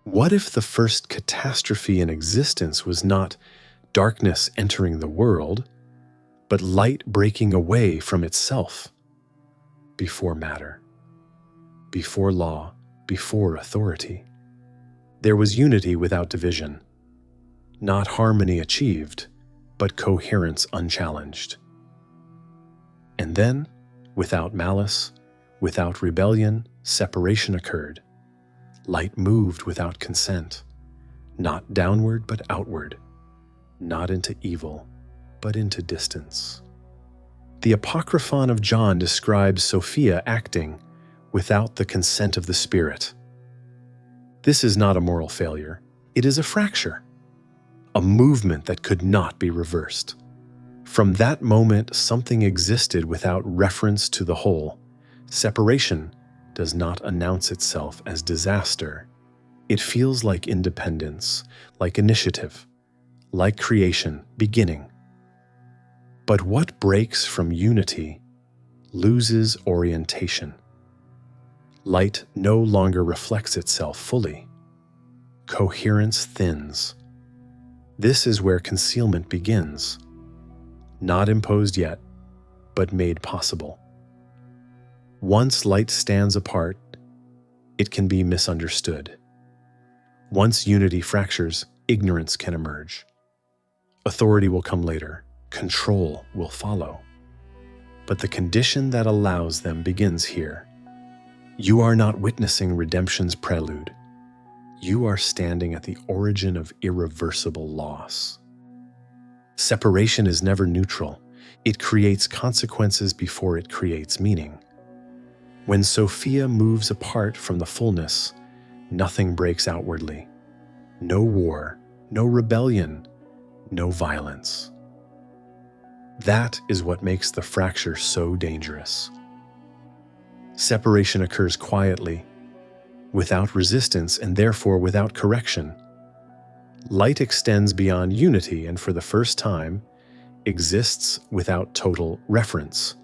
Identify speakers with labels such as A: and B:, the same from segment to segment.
A: What if the first catastrophe in existence was not darkness entering the world, but light breaking away from itself? Before matter, before law, before authority, there was unity without division, not harmony achieved, but coherence unchallenged. And then, without malice, without rebellion, separation occurred. Light moved without consent, not downward but outward, not into evil, but into distance. The Apocryphon of John describes Sophia acting without the consent of the Spirit. This is not a moral failure, it is a fracture, a movement that could not be reversed. From that moment, something existed without reference to the whole. Separation does not announce itself as disaster. It feels like independence, like initiative, like creation, beginning. But what breaks from unity loses orientation. Light no longer reflects itself fully. Coherence thins. This is where concealment begins. Not imposed yet, but made possible. Once light stands apart, it can be misunderstood. Once unity fractures, ignorance can emerge. Authority will come later, control will follow. But the condition that allows them begins here. You are not witnessing redemption's prelude. You are standing at the origin of irreversible loss. Separation is never neutral. It creates consequences before it creates meaning. When Sophia moves apart from the fullness, nothing breaks outwardly. No war, no rebellion, no violence. That is what makes the fracture so dangerous. Separation occurs quietly, without resistance and therefore without correction. Light extends beyond unity and for the first time exists without total reference.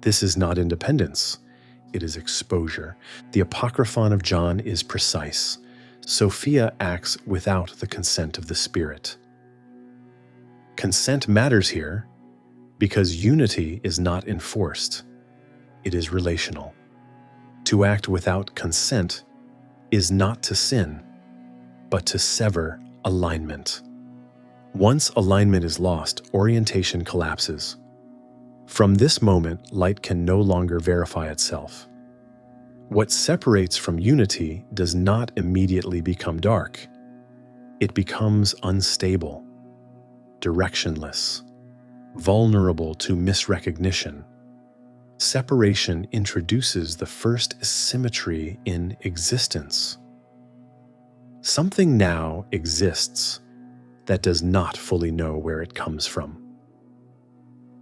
A: This is not independence. It is exposure. The Apocryphon of John is precise. Sophia acts without the consent of the Spirit. Consent matters here because unity is not enforced. It is relational. To act without consent is not to sin, but to sever alignment. Once alignment is lost, orientation collapses. From this moment, light can no longer verify itself. What separates from unity does not immediately become dark. It becomes unstable, directionless, vulnerable to misrecognition. Separation introduces the first asymmetry in existence. Something now exists that does not fully know where it comes from.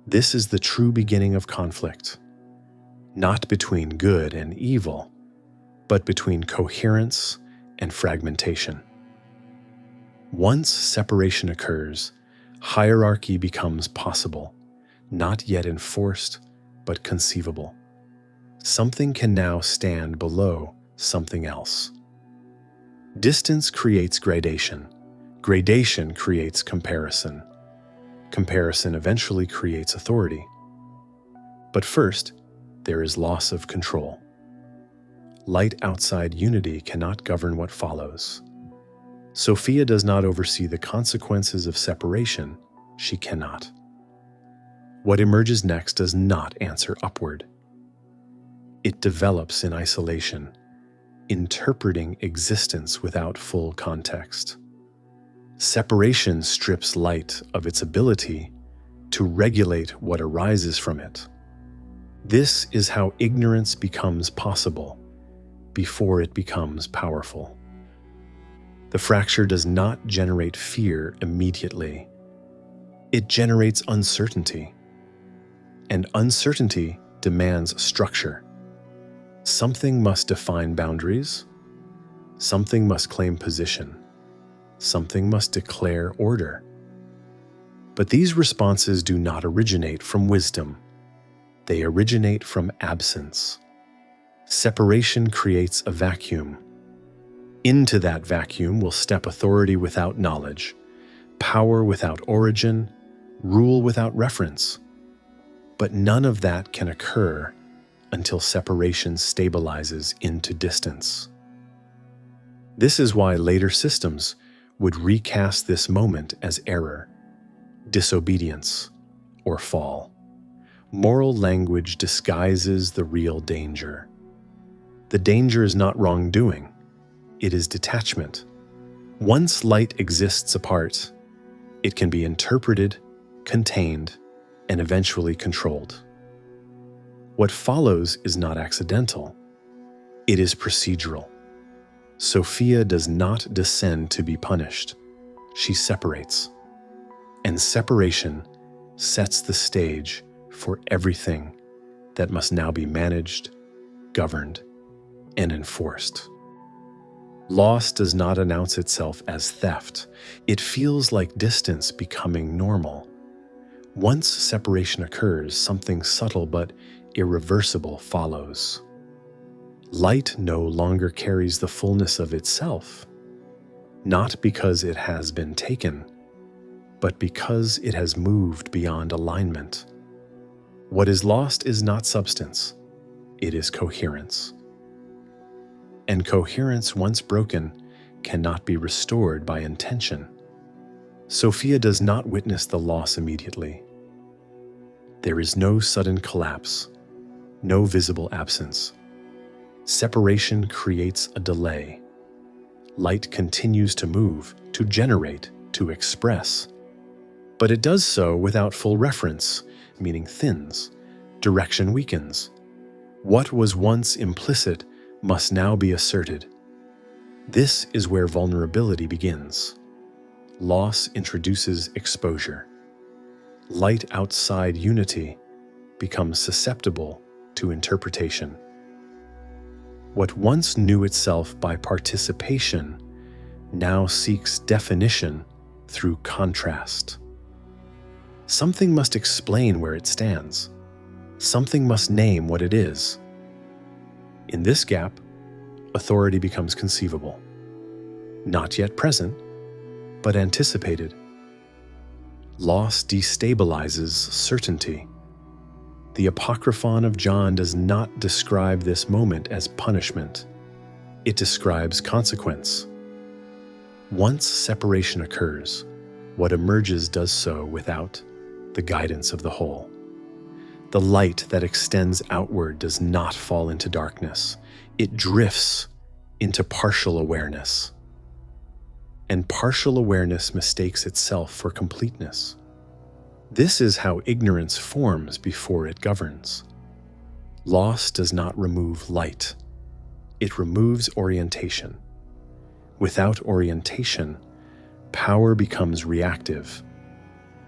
A: This is the true beginning of conflict, not between good and evil, but between coherence and fragmentation. Once separation occurs, hierarchy becomes possible, not yet enforced, but conceivable. Something can now stand below something else. Distance creates gradation. Gradation creates comparison. Comparison eventually creates authority. But first, there is loss of control. Light outside unity cannot govern what follows. Sophia does not oversee the consequences of separation. She cannot. What emerges next does not answer upward. It develops in isolation, interpreting existence without full context. Separation strips light of its ability to regulate what arises from it. This is how ignorance becomes possible before it becomes powerful. The fracture does not generate fear immediately. It generates uncertainty. And uncertainty demands structure. Something must define boundaries. Something must claim position. Something must declare order. But these responses do not originate from wisdom. They originate from absence. Separation creates a vacuum. Into that vacuum will step authority without knowledge, power without origin, rule without reference. But none of that can occur until separation stabilizes into distance. This is why later systems would recast this moment as error, disobedience, or fall. Moral language disguises the real danger. The danger is not wrongdoing, it is detachment. Once light exists apart, it can be interpreted, contained, and eventually controlled. What follows is not accidental, it is procedural. Sophia does not descend to be punished, she separates. And separation sets the stage for everything that must now be managed, governed, and enforced. Loss does not announce itself as theft. It feels like distance becoming normal. Once separation occurs, something subtle but irreversible follows. Light no longer carries the fullness of itself, not because it has been taken, but because it has moved beyond alignment. What is lost is not substance, it is coherence. And coherence, once broken, cannot be restored by intention. Sophia does not witness the loss immediately. There is no sudden collapse, no visible absence. Separation creates a delay. Light continues to move, to generate, to express. But it does so without full reference, meaning thins, direction weakens. What was once implicit must now be asserted. This is where vulnerability begins. Loss introduces exposure. Light outside unity becomes susceptible to interpretation. What once knew itself by participation now seeks definition through contrast. Something must explain where it stands. Something must name what it is. In this gap, authority becomes conceivable. Not yet present, but anticipated. Loss destabilizes certainty. The Apocryphon of John does not describe this moment as punishment. It describes consequence. Once separation occurs, what emerges does so without the guidance of the whole. The light that extends outward does not fall into darkness. It drifts into partial awareness. And partial awareness mistakes itself for completeness. This is how ignorance forms before it governs. Loss does not remove light. It removes orientation. Without orientation, power becomes reactive.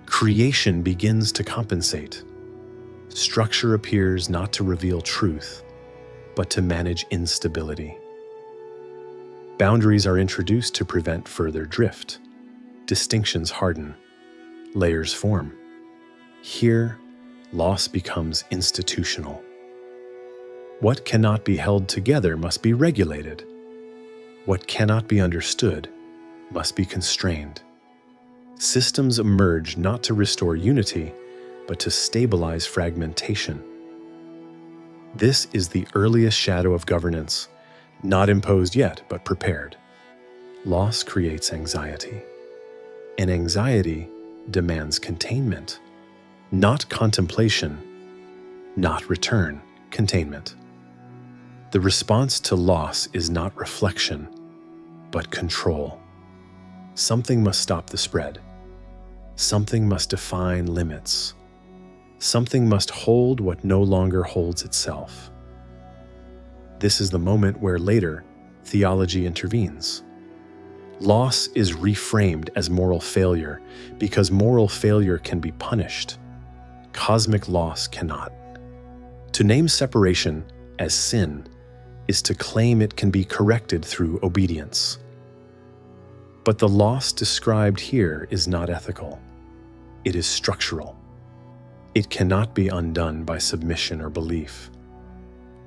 A: Creation begins to compensate. Structure appears not to reveal truth, but to manage instability. Boundaries are introduced to prevent further drift. Distinctions harden. Layers form. Here, loss becomes institutional. What cannot be held together must be regulated. What cannot be understood must be constrained. Systems emerge not to restore unity, but to stabilize fragmentation. This is the earliest shadow of governance, not imposed yet, but prepared. Loss creates anxiety, and anxiety demands containment, not contemplation, not return, containment. The response to loss is not reflection, but control. Something must stop the spread. Something must define limits. Something must hold what no longer holds itself. This is the moment where later theology intervenes. Loss is reframed as moral failure because moral failure can be punished. Cosmic loss cannot. To name separation as sin is to claim it can be corrected through obedience. But the loss described here is not ethical. It is structural. It cannot be undone by submission or belief.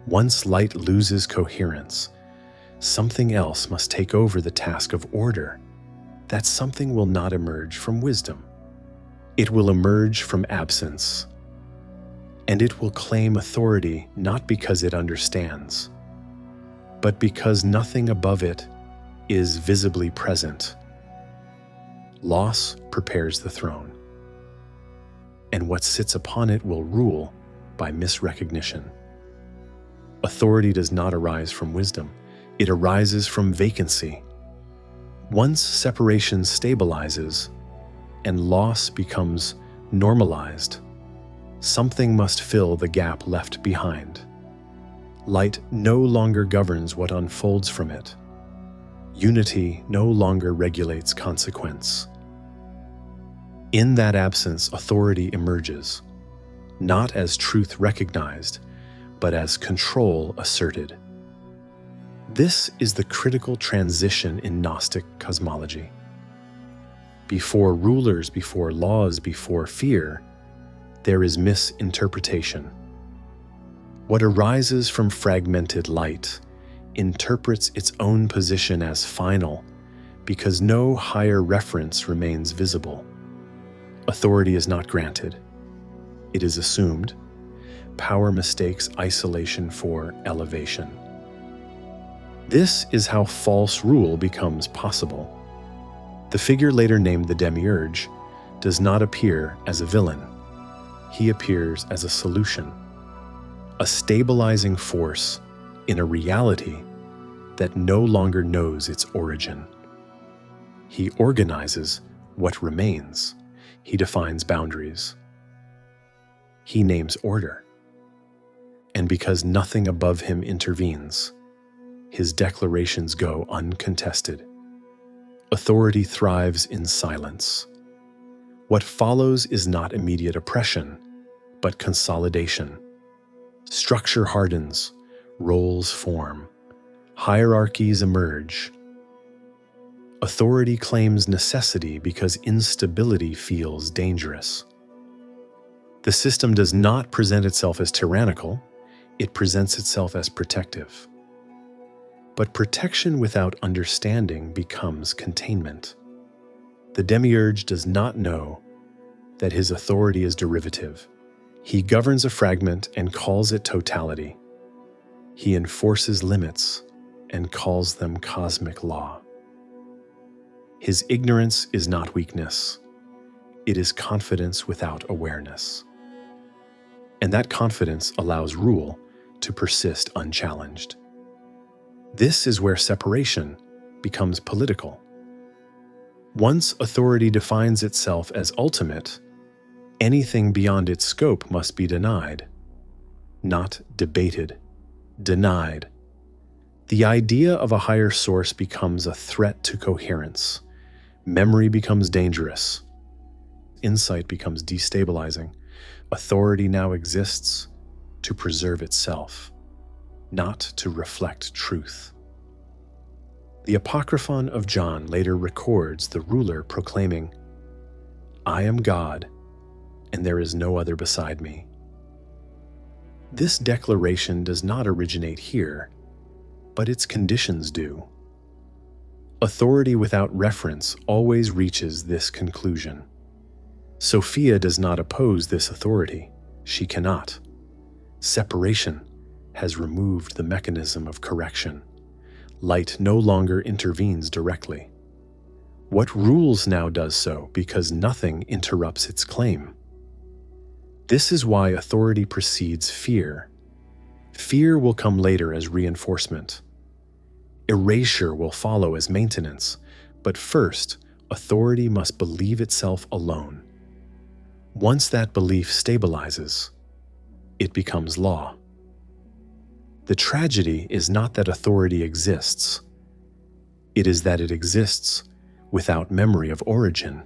A: Once light loses coherence, something else must take over the task of order. That something will not emerge from wisdom. It will emerge from absence. And it will claim authority not because it understands, but because nothing above it is visibly present. Loss prepares the throne, and what sits upon it will rule by misrecognition. Authority does not arise from wisdom, it arises from vacancy. Once separation stabilizes and loss becomes normalized, something must fill the gap left behind. Light no longer governs what unfolds from it. Unity no longer regulates consequence. In that absence, authority emerges, not as truth recognized, but as control asserted. This is the critical transition in Gnostic cosmology. Before rulers, before laws, before fear, there is misinterpretation. What arises from fragmented light interprets its own position as final because no higher reference remains visible. Authority is not granted. It is assumed. Power mistakes isolation for elevation. This is how false rule becomes possible. The figure later named the Demiurge does not appear as a villain. He appears as a solution, a stabilizing force in a reality that no longer knows its origin. He organizes what remains. He defines boundaries. He names order. And because nothing above him intervenes, his declarations go uncontested. Authority thrives in silence. What follows is not immediate oppression, but consolidation. Structure hardens, roles form, hierarchies emerge. Authority claims necessity because instability feels dangerous. The system does not present itself as tyrannical, it presents itself as protective. But protection without understanding becomes containment. The Demiurge does not know that his authority is derivative. He governs a fragment and calls it totality. He enforces limits and calls them cosmic law. His ignorance is not weakness. It is confidence without awareness. And that confidence allows rule to persist unchallenged. This is where separation becomes political. Once authority defines itself as ultimate, anything beyond its scope must be denied, not debated, denied. The idea of a higher source becomes a threat to coherence. Memory becomes dangerous. Insight becomes destabilizing. Authority now exists to preserve itself, not to reflect truth. The Apocryphon of John later records the ruler proclaiming, "I am God, and there is no other beside me." This declaration does not originate here, but its conditions do. Authority without reference always reaches this conclusion. Sophia does not oppose this authority. She cannot. Separation has removed the mechanism of correction. Light no longer intervenes directly. What rules now does so because nothing interrupts its claim. This is why authority precedes fear. Fear will come later as reinforcement. Erasure will follow as maintenance, but first, authority must believe itself alone. Once that belief stabilizes, it becomes law. The tragedy is not that authority exists. It is that it exists without memory of origin.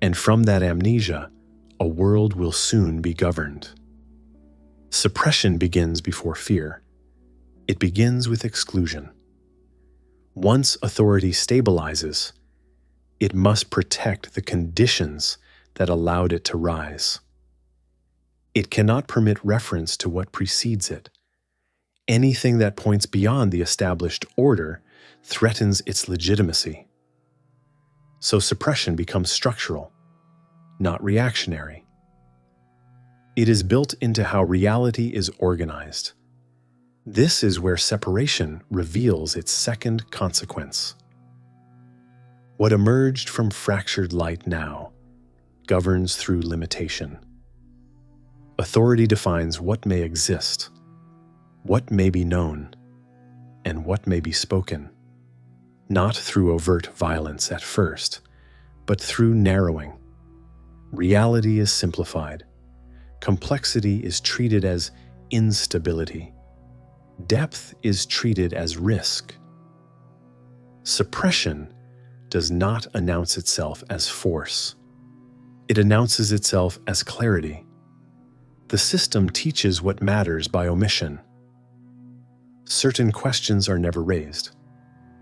A: And from that amnesia, a world will soon be governed. Suppression begins before fear. It begins with exclusion. Once authority stabilizes, it must protect the conditions that allowed it to rise. It cannot permit reference to what precedes it. Anything that points beyond the established order threatens its legitimacy. So suppression becomes structural, not reactionary. It is built into how reality is organized. This is where separation reveals its second consequence. What emerged from fractured light now governs through limitation. Authority defines what may exist, what may be known, and what may be spoken, not through overt violence at first, but through narrowing. Reality is simplified. Complexity is treated as instability. Depth is treated as risk. Suppression does not announce itself as force. It announces itself as clarity. The system teaches what matters by omission. Certain questions are never raised.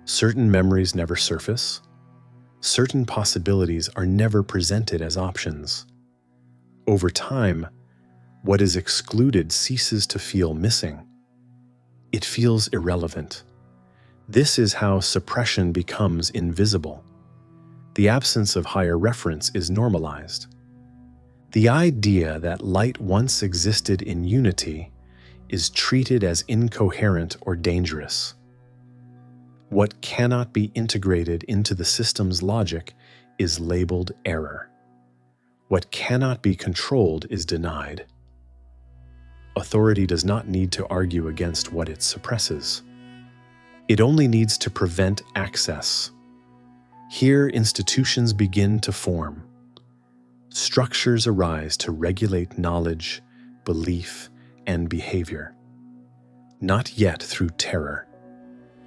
A: Certain memories never surface. Certain possibilities are never presented as options. Over time, what is excluded ceases to feel missing. It feels irrelevant. This is how suppression becomes invisible. The absence of higher reference is normalized. The idea that light once existed in unity is treated as incoherent or dangerous. What cannot be integrated into the system's logic is labeled error. What cannot be controlled is denied. Authority does not need to argue against what it suppresses. It only needs to prevent access. Here, institutions begin to form. Structures arise to regulate knowledge, belief, and behavior. Not yet through terror,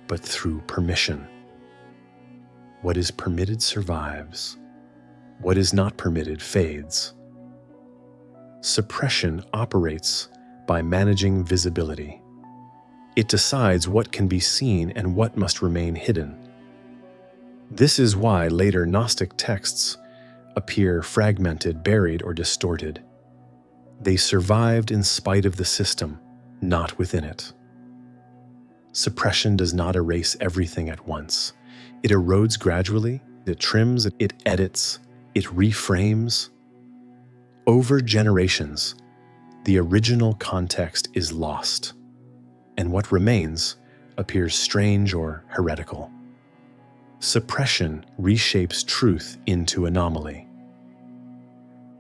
A: but through permission. What is permitted survives. What is not permitted fades. Suppression operates by managing visibility. It decides what can be seen and what must remain hidden. This is why later Gnostic texts appear fragmented, buried, or distorted. They survived in spite of the system, not within it. Suppression does not erase everything at once. It erodes gradually, it trims, it edits, it reframes. Over generations, the original context is lost, and what remains appears strange or heretical. Suppression reshapes truth into anomaly.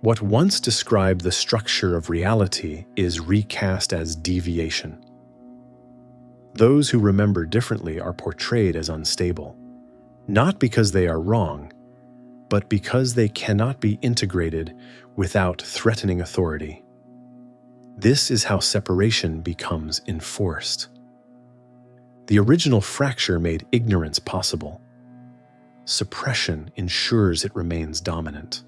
A: What once described the structure of reality is recast as deviation. Those who remember differently are portrayed as unstable, not because they are wrong, but because they cannot be integrated without threatening authority. This is how separation becomes enforced. The original fracture made ignorance possible. Suppression ensures it remains dominant.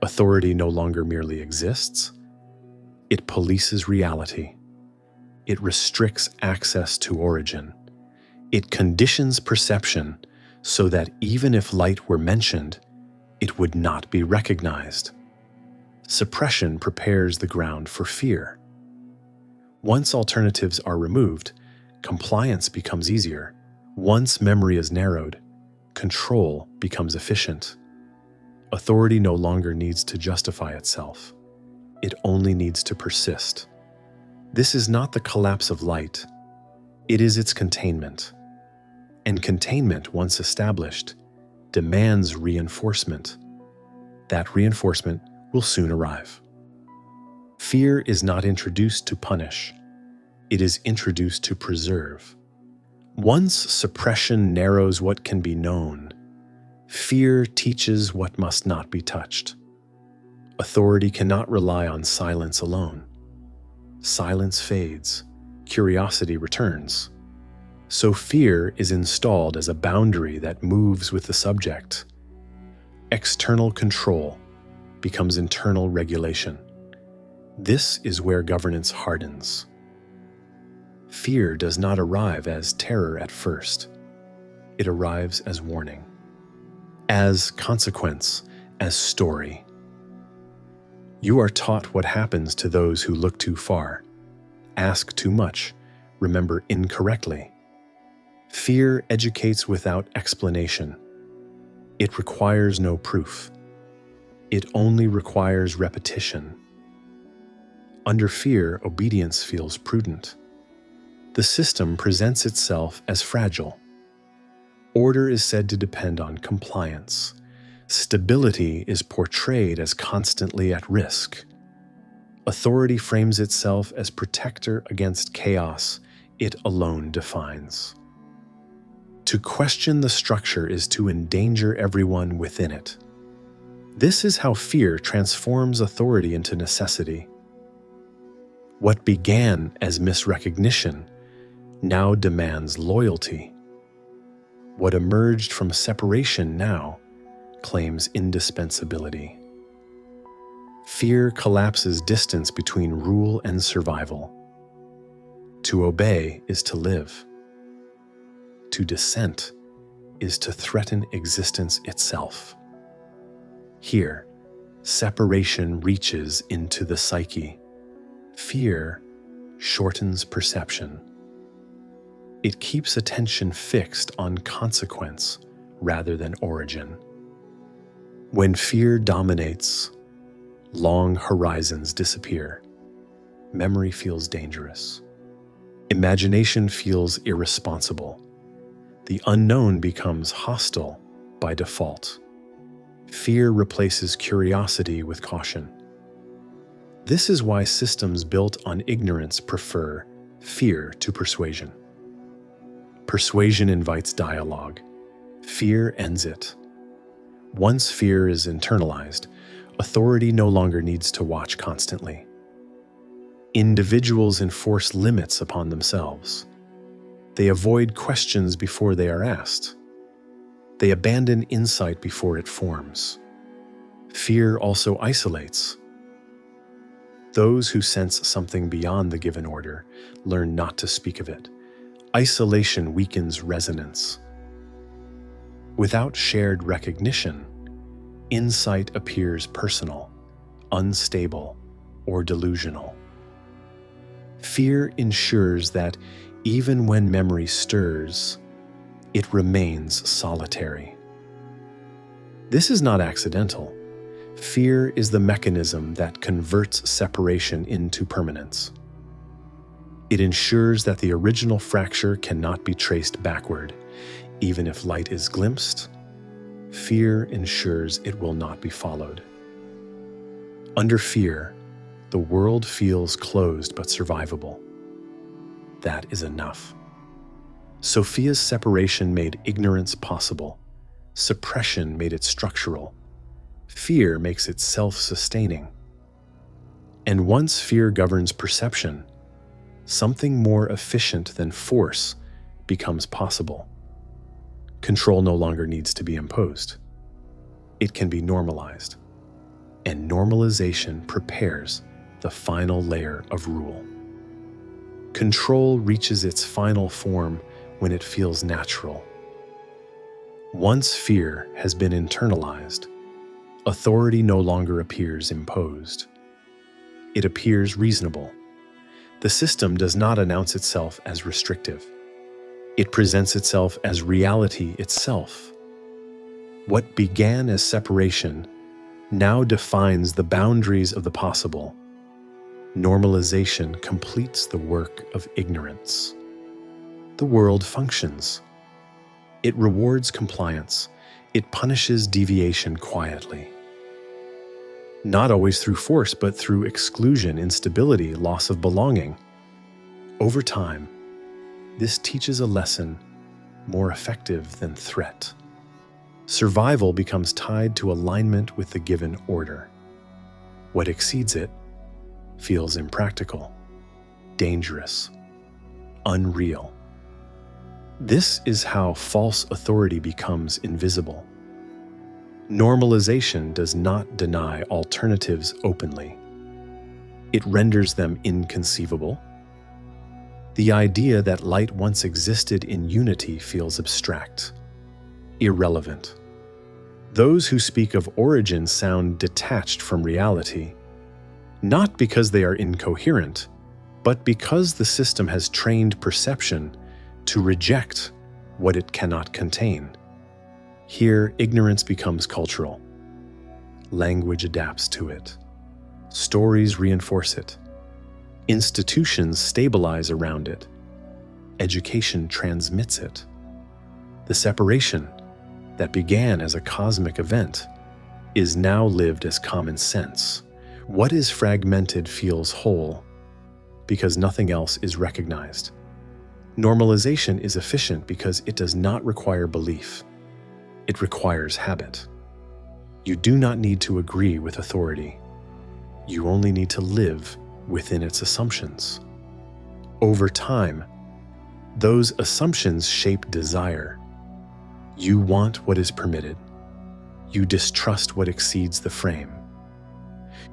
A: Authority no longer merely exists. It polices reality. It restricts access to origin. It conditions perception so that even if light were mentioned, it would not be recognized. Suppression prepares the ground for fear. Once alternatives are removed, compliance becomes easier. Once memory is narrowed, control becomes efficient. Authority no longer needs to justify itself. It only needs to persist. This is not the collapse of light. It is its containment. And containment, once established, demands reinforcement. That reinforcement will soon arrive. Fear is not introduced to punish. It is introduced to preserve. Once suppression narrows what can be known, fear teaches what must not be touched. Authority cannot rely on silence alone. Silence fades. Curiosity returns. So fear is installed as a boundary that moves with the subject. External control becomes internal regulation. This is where governance hardens. Fear does not arrive as terror at first. It arrives as warning, as consequence, as story. You are taught what happens to those who look too far, ask too much, remember incorrectly. Fear educates without explanation. It requires no proof. It only requires repetition. Under fear, obedience feels prudent. The system presents itself as fragile. Order is said to depend on compliance. Stability is portrayed as constantly at risk. Authority frames itself as protector against chaos it alone defines. To question the structure is to endanger everyone within it. This is how fear transforms authority into necessity. What began as misrecognition now demands loyalty. What emerged from separation now claims indispensability. Fear collapses distance between rule and survival. To obey is to live. To dissent is to threaten existence itself. Here, separation reaches into the psyche. Fear shortens perception. It keeps attention fixed on consequence rather than origin. When fear dominates, long horizons disappear. Memory feels dangerous. Imagination feels irresponsible. The unknown becomes hostile by default. Fear replaces curiosity with caution. This is why systems built on ignorance prefer fear to persuasion. Persuasion invites dialogue. Fear ends it. Once fear is internalized, authority no longer needs to watch constantly. Individuals enforce limits upon themselves. They avoid questions before they are asked. They abandon insight before it forms. Fear also isolates. Those who sense something beyond the given order learn not to speak of it. Isolation weakens resonance. Without shared recognition, insight appears personal, unstable, or delusional. Fear ensures that even when memory stirs, it remains solitary. This is not accidental. Fear is the mechanism that converts separation into permanence. It ensures that the original fracture cannot be traced backward. Even if light is glimpsed, fear ensures it will not be followed. Under fear, the world feels closed but survivable. That is enough. Sophia's separation made ignorance possible. Suppression made it structural. Fear makes it self-sustaining. And once fear governs perception, something more efficient than force becomes possible. Control no longer needs to be imposed. It can be normalized. And normalization prepares the final layer of rule. Control reaches its final form when it feels natural. Once fear has been internalized, authority no longer appears imposed. It appears reasonable. The system does not announce itself as restrictive. It presents itself as reality itself. What began as separation now defines the boundaries of the possible. Normalization completes the work of ignorance. The world functions. It rewards compliance. It punishes deviation quietly. Not always through force, but through exclusion, instability, loss of belonging. Over time, this teaches a lesson more effective than threat. Survival becomes tied to alignment with the given order. What exceeds it feels impractical, dangerous, unreal. This is how false authority becomes invisible. Normalization does not deny alternatives openly. It renders them inconceivable. The idea that light once existed in unity feels abstract, irrelevant. Those who speak of origin sound detached from reality, not because they are incoherent, but because the system has trained perception to reject what it cannot contain. Here, ignorance becomes cultural. Language adapts to it. Stories reinforce it. Institutions stabilize around it. Education transmits it. The separation that began as a cosmic event is now lived as common sense. What is fragmented feels whole because nothing else is recognized. Normalization is efficient because it does not require belief. It requires habit. You do not need to agree with authority. You only need to live within its assumptions. Over time, those assumptions shape desire. You want what is permitted. You distrust what exceeds the frame.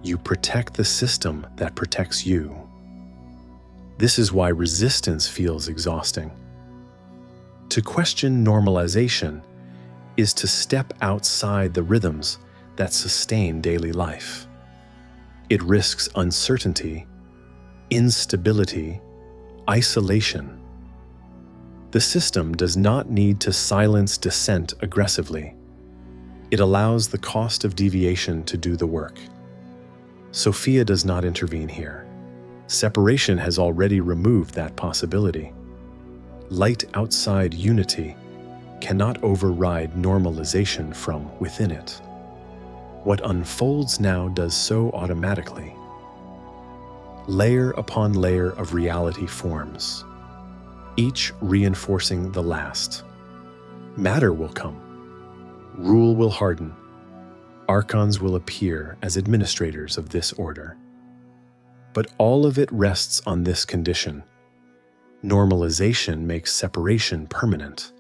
A: You protect the system that protects you. This is why resistance feels exhausting. To question normalization is to step outside the rhythms that sustain daily life. It risks uncertainty, instability, isolation. The system does not need to silence dissent aggressively. It allows the cost of deviation to do the work. Sophia does not intervene here. Separation has already removed that possibility. Light outside unity cannot override normalization from within it. What unfolds now does so automatically. Layer upon layer of reality forms, each reinforcing the last. Matter will come. Rule will harden. Archons will appear as administrators of this order. But all of it rests on this condition. Normalization makes separation permanent.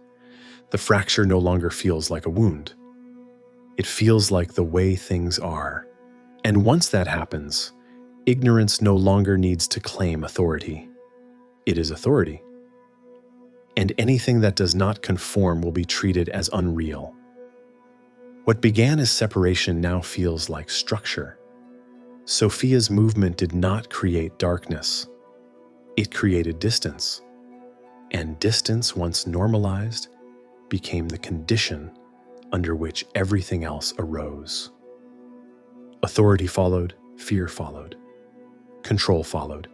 A: The fracture no longer feels like a wound. It feels like the way things are. And once that happens, ignorance no longer needs to claim authority. It is authority. And anything that does not conform will be treated as unreal. What began as separation now feels like structure. Sophia's movement did not create darkness. It created distance. And distance, once normalized, became the condition under which everything else arose. Authority followed, fear followed, control followed.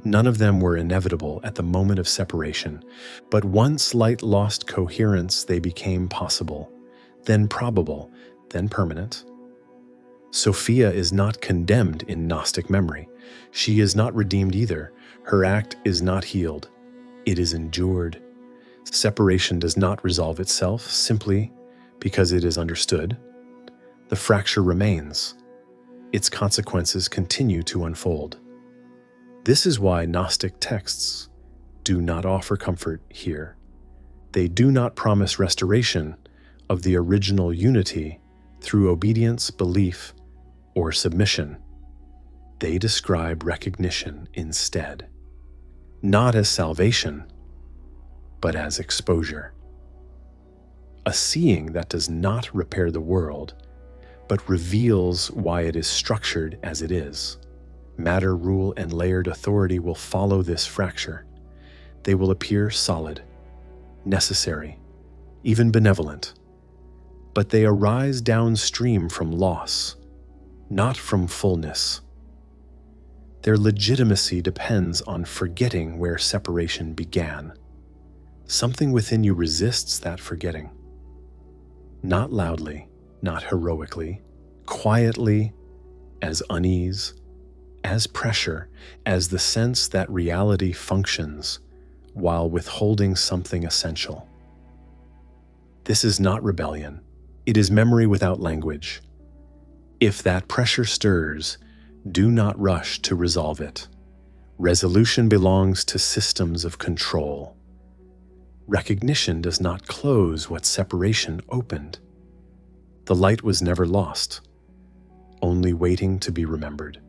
A: None of them were inevitable at the moment of separation, but once light lost coherence, they became possible, then probable, then permanent. Sophia is not condemned in Gnostic memory. She is not redeemed either. Her act is not healed. It is endured. Separation does not resolve itself simply because it is understood. The fracture remains. Its consequences continue to unfold. This is why Gnostic texts do not offer comfort here. They do not promise restoration of the original unity through obedience, belief, or submission. They describe recognition instead, not as salvation, but as exposure. A seeing that does not repair the world, but reveals why it is structured as it is. Matter, rule, and layered authority will follow this fracture. They will appear solid, necessary, even benevolent. But they arise downstream from loss, not from fullness. Their legitimacy depends on forgetting where separation began. Something within you resists that forgetting. Not loudly, not heroically, quietly, as unease, as pressure, as the sense that reality functions while withholding something essential. This is not rebellion. It is memory without language. If that pressure stirs, do not rush to resolve it. Resolution belongs to systems of control. Recognition does not close what separation opened. The light was never lost, only waiting to be remembered.